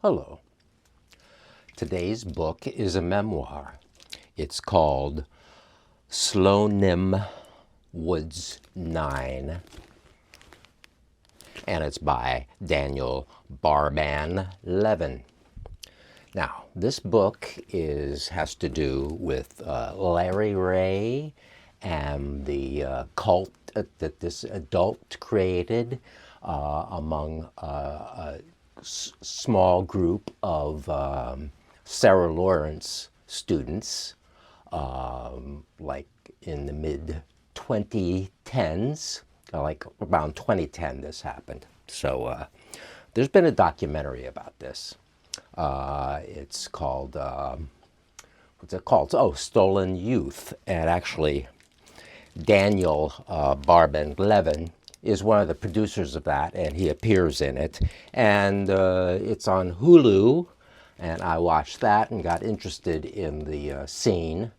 Hello. Today's book is a memoir. It's called Slonim Woods 9, and it's by Daniel Barban Levin. Now, this book has to do with Larry Ray and the cult that this adult created among a small group of Sarah Lawrence students, like in the mid-2010s, like around 2010 this happened. So there's been a documentary about this. It's called, what's it called? Oh, Stolen Youth. And actually, Daniel Barban Levin is one of the producers of that, and he appears in it. And it's on Hulu, and I watched that and got interested in the scene.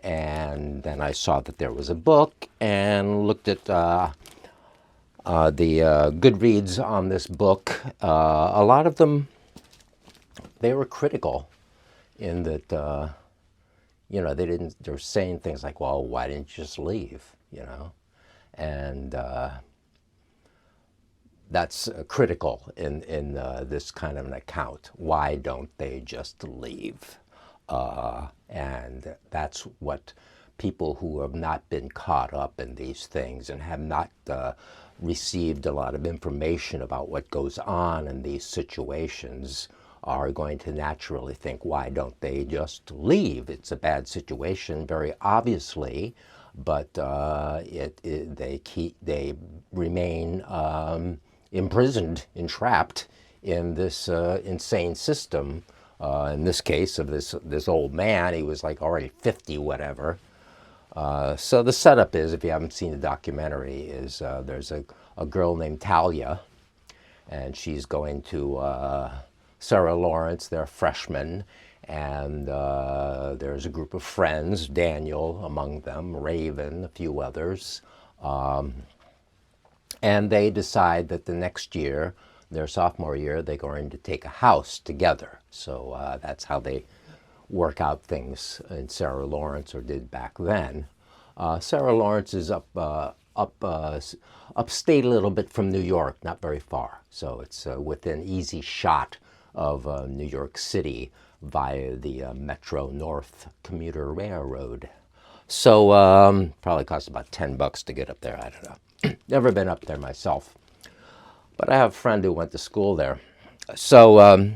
And then I saw that there was a book and looked at the Goodreads on this book. A lot of them, they were critical in that, they're saying things like, well, why didn't you just leave, And that's critical in this kind of an account. Why don't they just leave? And that's what people who have not been caught up in these things and have not received a lot of information about what goes on in these situations are going to naturally think, why don't they just leave? It's a bad situation, very obviously, but they remain imprisoned, entrapped in this insane system. In this case of this old man, he was like already 50, whatever. So the setup is, if you haven't seen the documentary, is there's a girl named Talia, and she's going to Sarah Lawrence. They're freshmen, and there's a group of friends, Daniel among them, Raven, a few others, and they decide that the next year, their sophomore year, they're going to take a house together. So that's how they work out things in Sarah Lawrence, or did back then. Sarah Lawrence is upstate a little bit from New York, not very far. So it's within easy shot of New York City via the Metro North commuter railroad. So probably costs about $10 to get up there. I don't know. Never been up there myself, but I have a friend who went to school there. So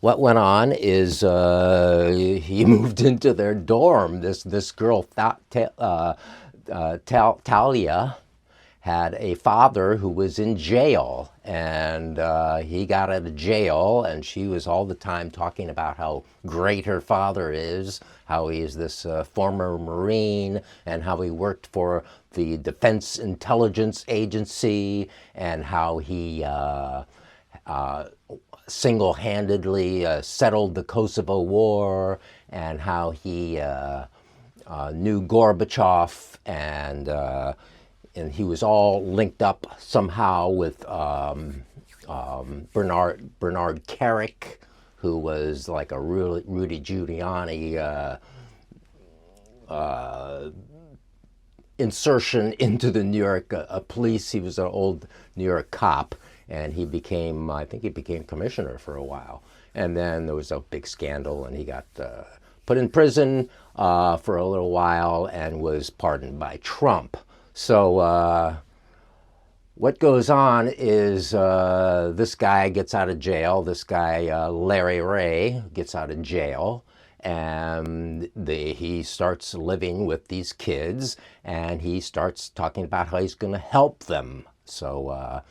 what went on is he moved into their dorm. This girl, Talia, had a father who was in jail, and he got out of jail, and she was all the time talking about how great her father is, how he is this former Marine, and how he worked for the Defense Intelligence Agency, and how he single-handedly settled the Kosovo War, and how he knew Gorbachev, and he was all linked up somehow with Bernard Carrick, who was like a Rudy Giuliani insertion into the New York police. He was an old New York cop, and I think he became commissioner for a while. And then there was a big scandal, and he got put in prison for a little while and was pardoned by Trump. So what goes on is this guy gets out of jail. This guy, Larry Ray, gets out of jail, and he starts living with these kids, and he starts talking about how he's going to help them. So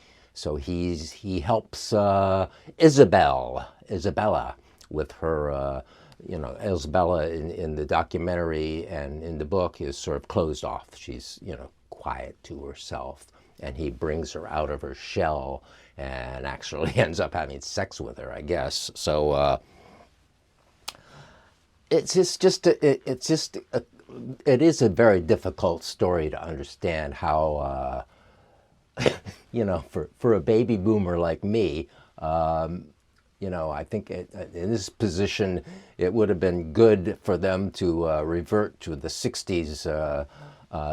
he helps Isabella with her. Isabella in the documentary and in the book is sort of closed off. She's quiet to herself, and he brings her out of her shell and actually ends up having sex with her, I guess. So it is a very difficult story to understand how for a baby boomer like me, I think in this position, it would have been good for them to revert to the 60s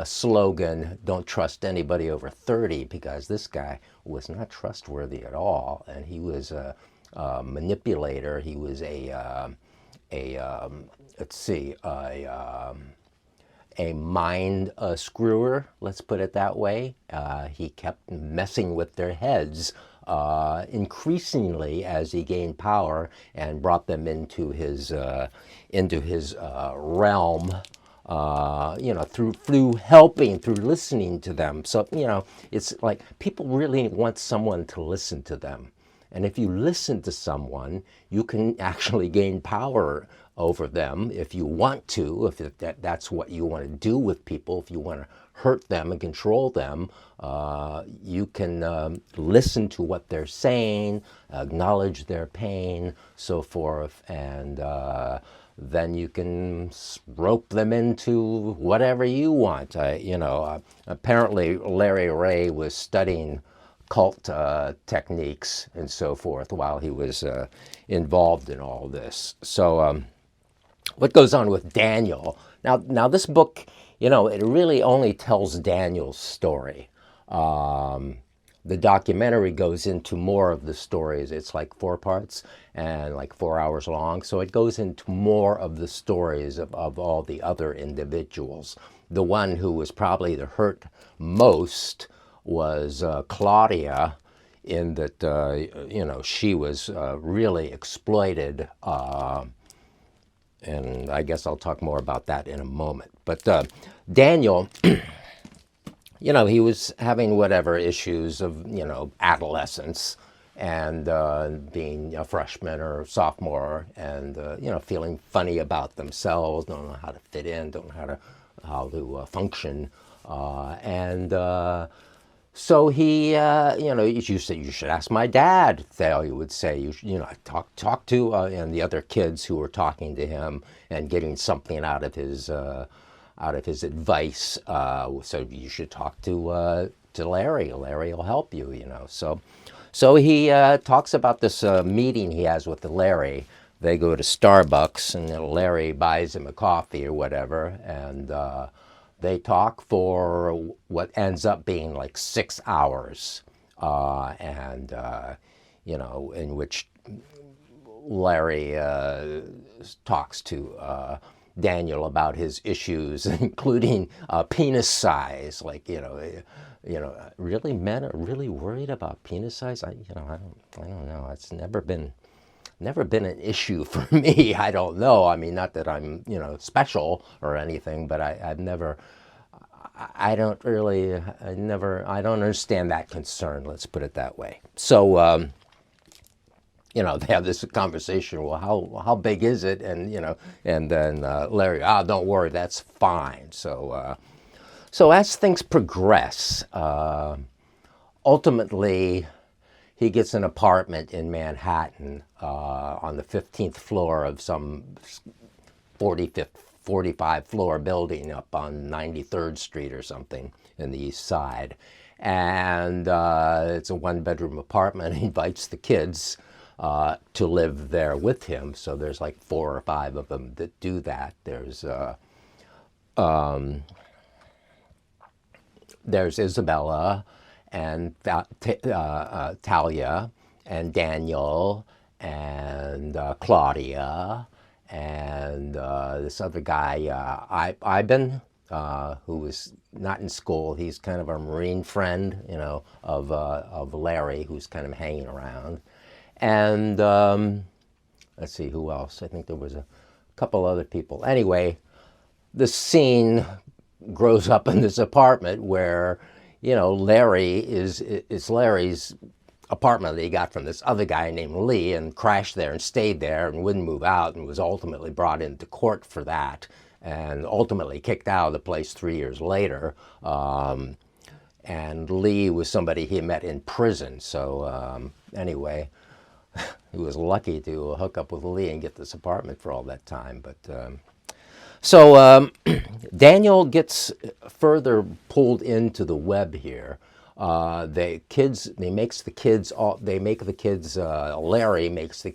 slogan, don't trust anybody over 30, because this guy was not trustworthy at all. And he was a manipulator. He was a mind screwer, let's put it that way. He kept messing with their heads increasingly as he gained power and brought them into his realm. Through helping, through listening to them. So, it's like people really want someone to listen to them. And if you listen to someone, you can actually gain power over them if you want to, if that's what you want to do with people. If you want to hurt them and control them, you can listen to what they're saying, acknowledge their pain, so forth, and then you can rope them into whatever you want. Apparently Larry Ray was studying cult techniques and so forth while he was involved in all this. So what goes on with Daniel? Now this book, it really only tells Daniel's story. The documentary goes into more of the stories. It's like 4 parts and like 4 hours long. So it goes into more of the stories of all the other individuals. The one who was probably the hurt most was Claudia, in that, she was really exploited. And I guess I'll talk more about that in a moment. But Daniel, he was having whatever issues of, adolescence and being a freshman or sophomore and, feeling funny about themselves, don't know how to fit in, don't know how to function. So he, you said, you should ask my dad, Thalia would say, talk to, and the other kids who were talking to him and getting something out of his advice. So you should talk to Larry. Larry will help you, So he talks about this meeting he has with Larry. They go to Starbucks and Larry buys him a coffee or whatever, and they talk for what ends up being like 6 hours, in which Larry talks to Daniel about his issues, including penis size. Really, men are really worried about penis size. I don't know. It's never been an issue for me. I don't know. I mean, not that I'm, special or anything, but I don't understand that concern. Let's put it that way. So, they have this conversation. Well, how big is it? And, and then Larry, don't worry, that's fine. So as things progress, ultimately, he gets an apartment in Manhattan on the 15th floor of some 45 floor building up on 93rd Street or something in the East Side. And it's a 1-bedroom apartment. He invites the kids to live there with him. So there's like 4 or 5 of them that do that. There's Isabella and Talia and Daniel and Claudia and this other guy, Ivan, who was not in school. He's kind of a Marine friend, of Larry, who's kind of hanging around. And let's see, who else? I think there was a couple other people. Anyway, the scene grows up in this apartment where, Larry is Larry's apartment that he got from this other guy named Lee, and crashed there and stayed there and wouldn't move out, and was ultimately brought into court for that and ultimately kicked out of the place 3 years later. And Lee was somebody he met in prison. So anyway, he was lucky to hook up with Lee and get this apartment for all that time. But so Daniel gets further pulled into the web here Larry makes the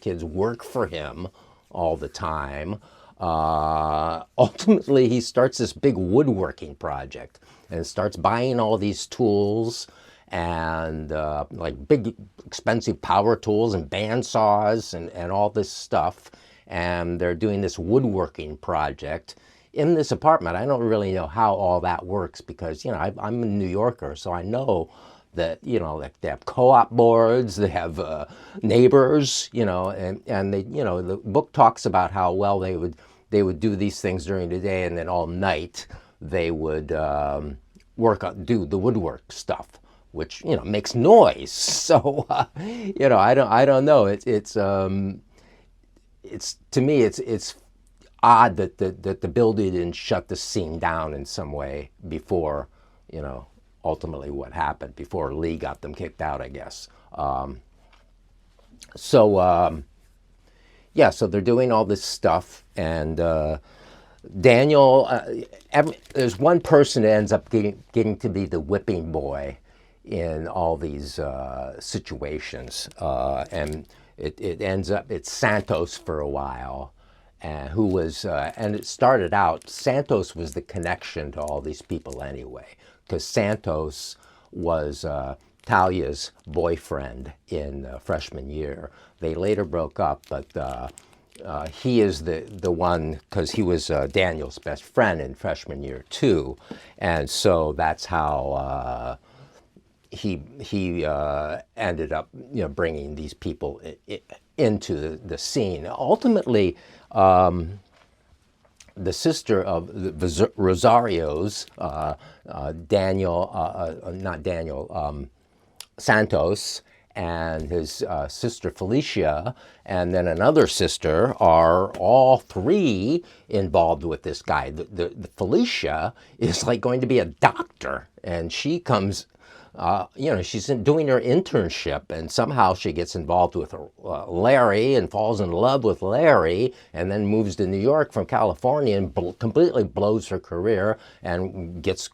kids work for him all the time. Ultimately, he starts this big woodworking project and starts buying all these tools and like big expensive power tools and band saws and all this stuff. And they're doing this woodworking project in this apartment. I don't really know how all that works because, I'm a New Yorker, so I know that, like they have co-op boards, they have neighbors, and they, the book talks about how well they would do these things during the day, and then all night they would do the woodwork stuff, which makes noise. So I don't know. It's to me it's odd that the building didn't shut the scene down in some way before ultimately what happened, before Lee got them kicked out, I guess. So they're doing all this stuff, and Daniel, there's one person that ends up getting to be the whipping boy in all these situations, and it ends up, it's Santos for a while, who was, and it started out, Santos was the connection to all these people anyway, because Santos was Talia's boyfriend in freshman year. They later broke up, but he is the one, because he was Daniel's best friend in freshman year too, and so that's how he ended up bringing these people into the scene. Ultimately, the sister of the Rosarios, Santos, and his sister Felicia, and then another sister, are all three involved with this guy. The Felicia is like going to be a doctor, and she comes, she's doing her internship, and somehow she gets involved with Larry and falls in love with Larry, and then moves to New York from California and completely blows her career and gets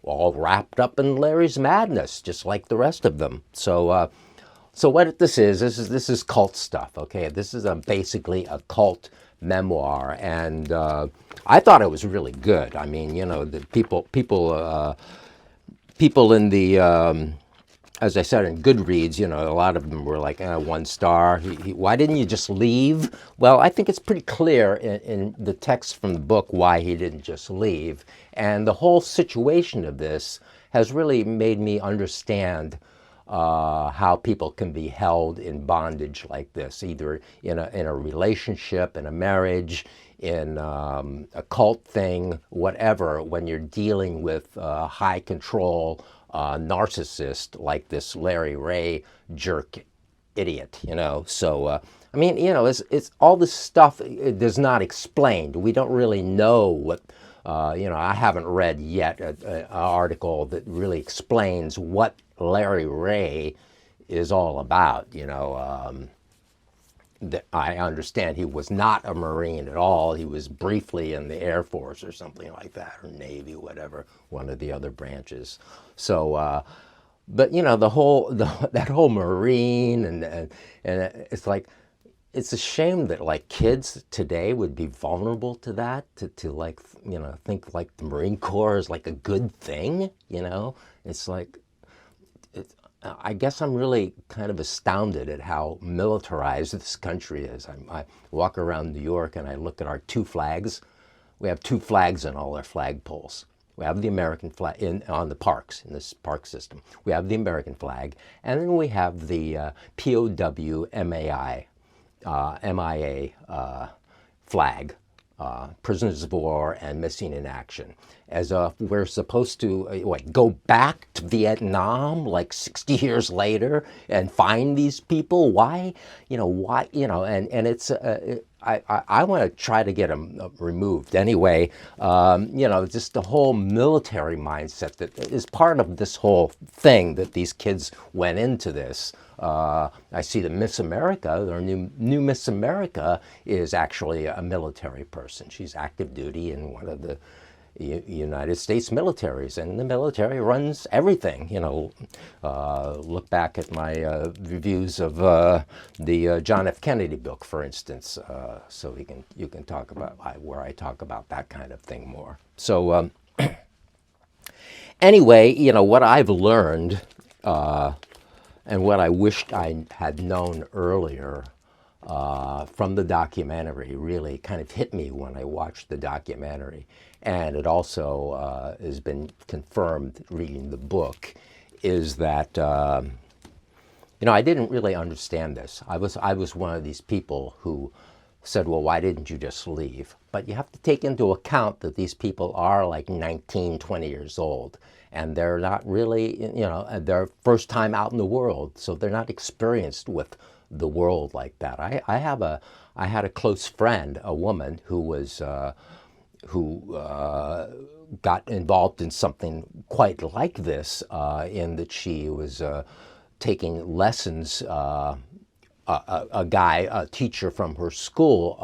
all wrapped up in Larry's madness, just like the rest of them. So what this is cult stuff. Okay, this is basically a cult memoir, and I thought it was really good. I mean, the people in the, as I said, in Goodreads, a lot of them were like 1 star. Why didn't you just leave? Well, I think it's pretty clear in the text from the book why he didn't just leave. And the whole situation of this has really made me understand how people can be held in bondage like this, either in a relationship, in a marriage, in a cult thing, whatever, when you're dealing with high control narcissist like this Larry Ray jerk idiot, So, I mean, it's all this stuff is not explained. We don't really know what, I haven't read yet an article that really explains what Larry Ray is all about, I understand he was not a Marine at all. He was briefly in the Air Force or something like that, or Navy, whatever, one of the other branches. So, but that whole Marine and it's like, it's a shame that like kids today would be vulnerable to that, to like, think like the Marine Corps is like a good thing, It's like, I guess I'm really kind of astounded at how militarized this country is. I walk around New York and I look at our 2 flags. We have 2 flags on all our flagpoles. We have the American flag on the parks, in this park system. We have the American flag, and then we have the POW MIA flag, prisoners of war and missing in action, as if we're supposed to go back to Vietnam like 60 years later and find these people. Why, and it's I want to try to get them removed anyway. Just the whole military mindset that is part of this whole thing that these kids went into this. I see the Miss America, their new Miss America, is actually a military person. She's active duty in one of the United States militaries, and the military runs everything. Look back at my reviews of the John F. Kennedy book, for instance, so you can talk about where I talk about that kind of thing more. So anyway, what I've learned and what I wished I had known earlier from the documentary really kind of hit me when I watched the documentary. And it also has been confirmed reading the book, is that, I didn't really understand this. I was one of these people who said, well, why didn't you just leave? But you have to take into account that these people are like 19, 20 years old. And they're not really, they're first time out in the world. So they're not experienced with the world like that. I had a close friend, a woman who got involved in something quite like this, in that she was taking lessons. A teacher from her school,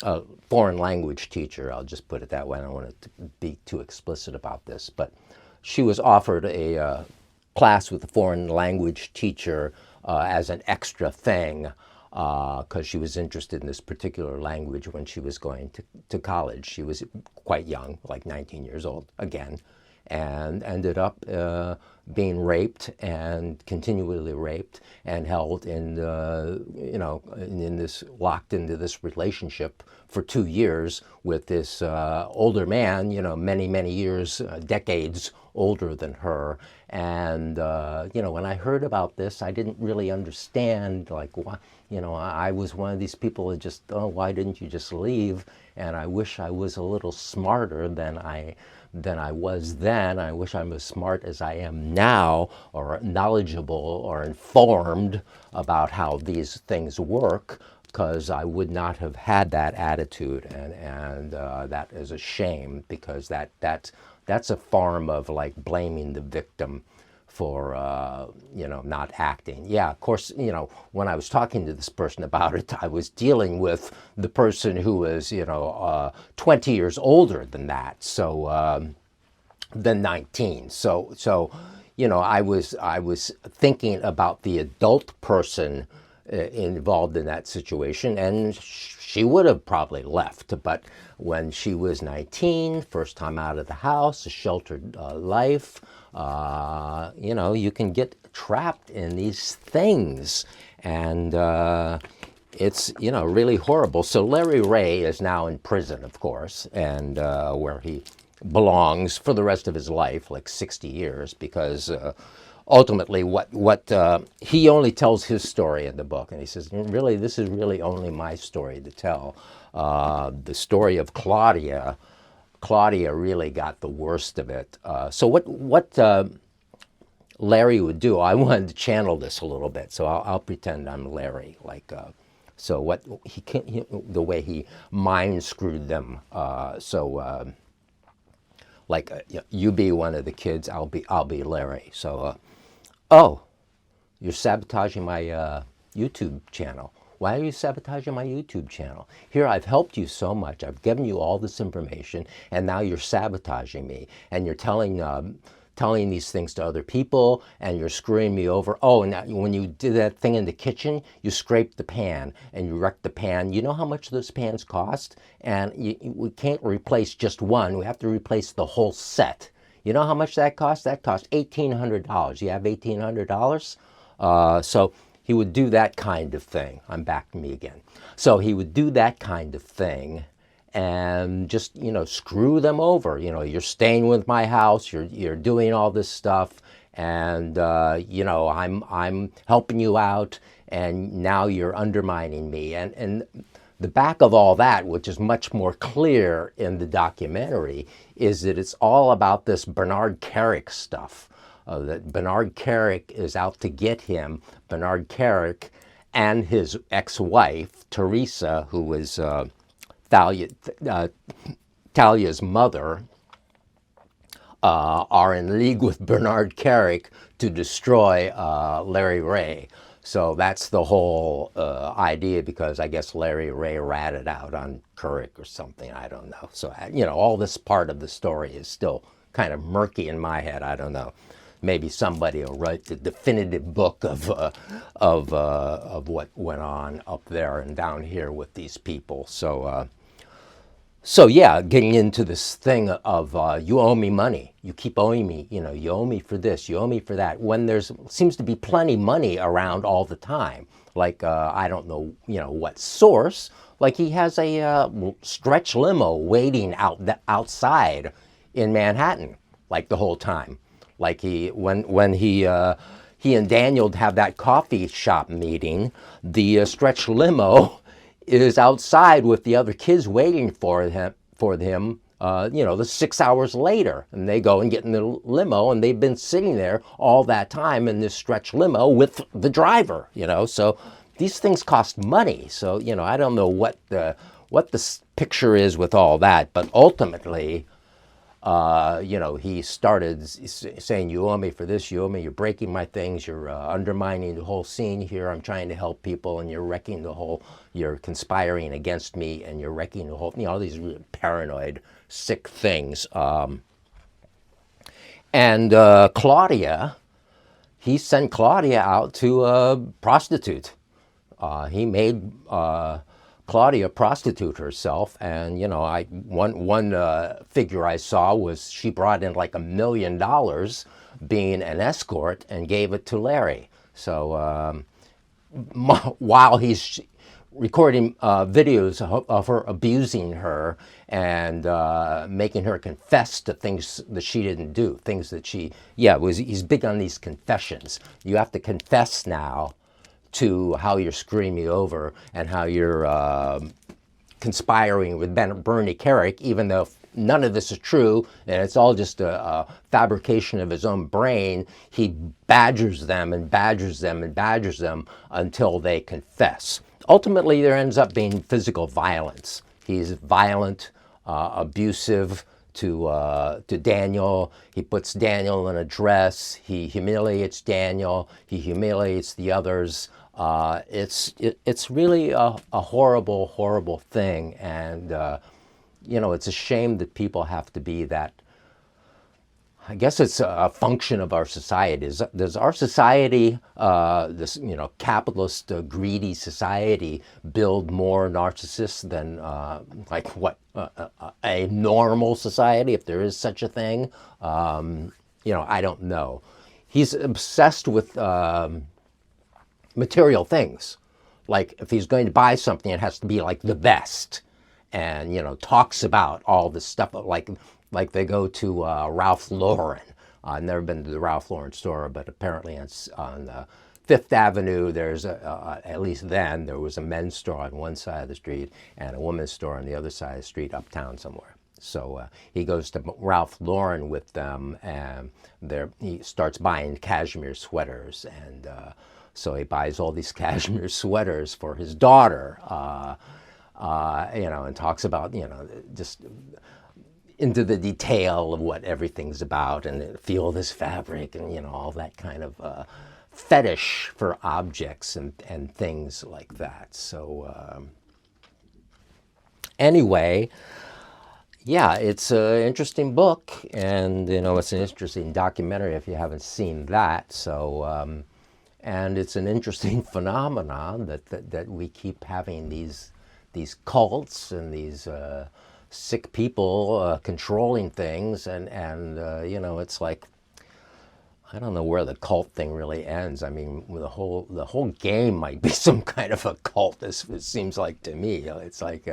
a foreign language teacher, I'll just put it that way. I don't want to be too explicit about this, but she was offered a class with a foreign language teacher as an extra thing, because she was interested in this particular language when she was going to college. She was quite young, like 19 years old, again, and ended up being raped and continually raped and held in, locked into this relationship for 2 years with this older man, many, many years, decades older than her. And, when I heard about this, I didn't really understand, like, why, I was one of these people that just, why didn't you just leave? And I wish I was a little smarter than I was then. I wish I'm as smart as I am now, or knowledgeable or informed about how these things work, because I would not have had that attitude, and that is a shame, because that's a form of like blaming the victim for not acting. Yeah, of course, when I was talking to this person about it, I was dealing with the person who was 20 years older than that, so than 19. So I was thinking about the adult person involved in that situation, and she would have probably left. But when she was 19, first time out of the house, a sheltered life, you can get trapped in these things, and it's really horrible. So Larry Ray is now in prison, of course, and where he belongs for the rest of his life, like 60 years, because ultimately what he only tells his story in the book, and he says, really, this is really only my story to tell. The story of Claudia really got the worst of it. So what Larry would do, I wanted to channel this a little bit, so I'll pretend I'm Larry, like, so what the way he mind screwed them, like, you be one of the kids, I'll be Larry. So, oh, you're sabotaging my YouTube channel. Why are you sabotaging my YouTube channel? Here, I've helped you so much. I've given you all this information, and now you're sabotaging me. And you're telling these things to other people, and you're screwing me over. Oh, and when you did that thing in the kitchen, you scraped the pan, and you wrecked the pan. You know how much those pans cost? And we can't replace just one. We have to replace the whole set. You know how much that costs? That costs $1,800. You have $1,800? So he would do that kind of thing. I'm back to me again. So he would do that kind of thing and just, screw them over. You're staying with my house, you're doing all this stuff, and, I'm helping you out, and now you're undermining me. And the back of all that, which is much more clear in the documentary, is that it's all about this Bernard Kerik stuff. That Bernard Kerik is out to get him. Bernard Kerik and his ex-wife, Teresa, who was Talia's mother, are in league with Bernard Kerik to destroy Larry Ray. So that's the whole idea, because I guess Larry Ray ratted out on Couric or something. I don't know. So, all this part of the story is still kind of murky in my head. I don't know. Maybe somebody will write the definitive book of what went on up there and down here with these people. So yeah, getting into this thing of you owe me money, you keep owing me, you owe me for this, you owe me for that, when there's seems to be plenty money around all the time. Like I don't know, what source. Like he has a stretch limo waiting outside in Manhattan, like the whole time. Like when he and Daniel have that coffee shop meeting, the stretch limo is outside with the other kids waiting for him, the 6 hours later. And they go and get in the limo, and they've been sitting there all that time in this stretch limo with the driver, So these things cost money. So, I don't know what the picture is with all that, but ultimately, he started saying, you owe me for this, you owe me, you're breaking my things, you're undermining the whole scene here, I'm trying to help people, and you're conspiring against me, and you're wrecking the whole, all these really paranoid, sick things. And Claudia, he sent Claudia out to prostitute. He made Claudia prostitute herself, and one figure I saw was she brought in like $1 million being an escort and gave it to Larry. So while he's recording videos of her abusing her and making her confess to things that she didn't do, things that he's big on these confessions. You have to confess now to how you're screwing me over and how you're conspiring with Bernie Kerik, even though none of this is true and it's all just a fabrication of his own brain. He badgers them and badgers them and badgers them until they confess. Ultimately, there ends up being physical violence. He's violent, abusive to Daniel. He puts Daniel in a dress. He humiliates Daniel. He humiliates the others. It's really a horrible, horrible thing, and it's a shame that people have to be that. I guess it's a function of our society. Does our society, this capitalist, greedy society, build more narcissists than a normal society, if there is such a thing? I don't know. He's obsessed with material things. Like if he's going to buy something, it has to be like the best, and talks about all this stuff. Like they go to Ralph Lauren. I've never been to the Ralph Lauren store, but apparently on Fifth Avenue, there's at least then there was a men's store on one side of the street and a women's store on the other side of the street, uptown somewhere. So he goes to Ralph Lauren with them, and he starts buying cashmere sweaters, and so he buys all these cashmere sweaters for his daughter, and talks about, just into the detail of what everything's about, and feel this fabric, and, all that kind of fetish for objects and things like that. So anyway, yeah, it's an interesting book, and, it's an interesting documentary if you haven't seen that. So, and it's an interesting phenomenon that we keep having these cults and these sick people controlling things, and it's like, I don't know where the cult thing really ends. I mean, the whole game might be some kind of a cult. It seems like to me. It's like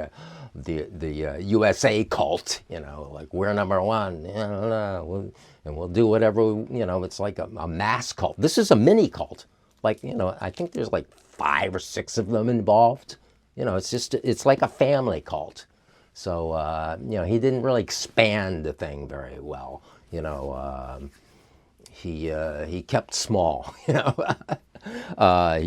the USA cult. Like we're number one. And we'll do whatever. It's like a mass cult. This is a mini cult. Like, I think there's like 5 or 6 of them involved. It's like a family cult. So, he didn't really expand the thing very well. He kept small. He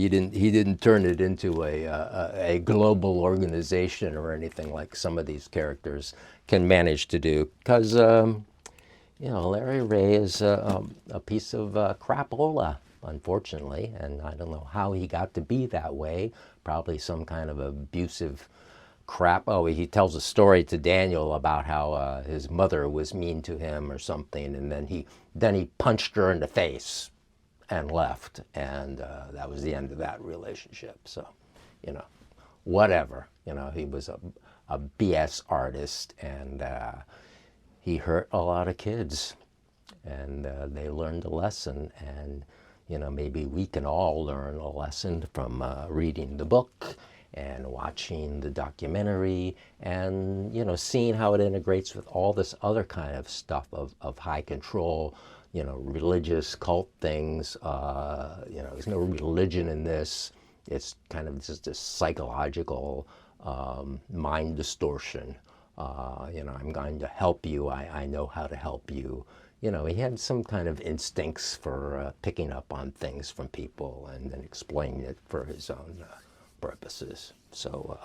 didn't turn it into a global organization or anything like some of these characters can manage to do. Because, Larry Ray is a piece of crapola. unfortunately, and I don't know how he got to be that way. Probably some kind of abusive crap. Oh, he tells a story to Daniel about how his mother was mean to him or something, and then he punched her in the face and left, and that was the end of that relationship. So, whatever. He was a BS artist, and he hurt a lot of kids, and they learned a lesson. And maybe we can all learn a lesson from reading the book and watching the documentary, and seeing how it integrates with all this other kind of stuff of high control, religious cult things. There's no religion in this. It's kind of just a psychological mind distortion. I'm going to help you. I know how to help you. He had some kind of instincts for picking up on things from people and then explaining it for his own purposes. So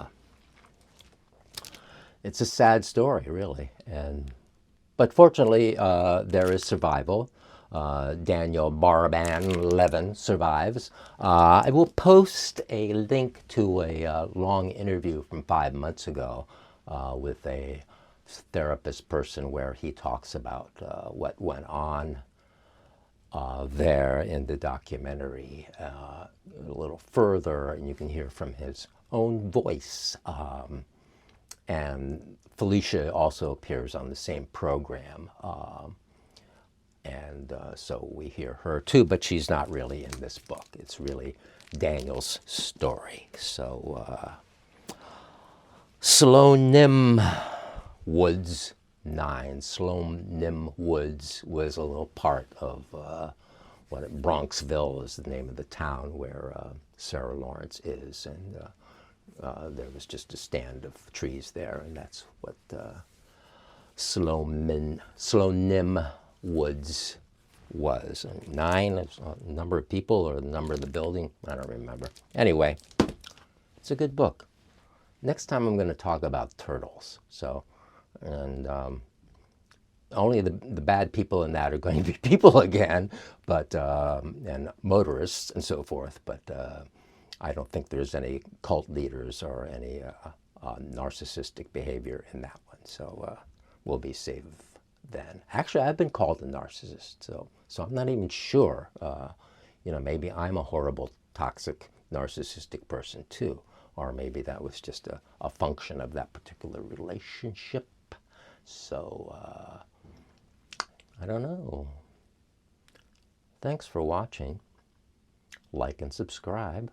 it's a sad story, really. But fortunately, there is survival. Daniel Barban Levin survives. I will post a link to a long interview from 5 months ago with a therapist person where he talks about what went on there in the documentary a little further, and you can hear from his own voice. And Felicia also appears on the same program. So we hear her too, but she's not really in this book. It's really Daniel's story. So Slonim Woods 9. Slonim Woods was a little part of Bronxville is the name of the town where Sarah Lawrence is. And there was just a stand of trees there, and that's what Slonim Woods was. 9 is a number of people, or the number of the building, I don't remember. Anyway, it's a good book. Next time I'm going to talk about turtles. So, and only the bad people in that are going to be people again, but and motorists and so forth. But I don't think there's any cult leaders or any narcissistic behavior in that one. So we'll be safe then. Actually, I've been called a narcissist, so I'm not even sure. Maybe I'm a horrible, toxic, narcissistic person too, or maybe that was just a function of that particular relationship. So I don't know. Thanks for watching. Like and subscribe.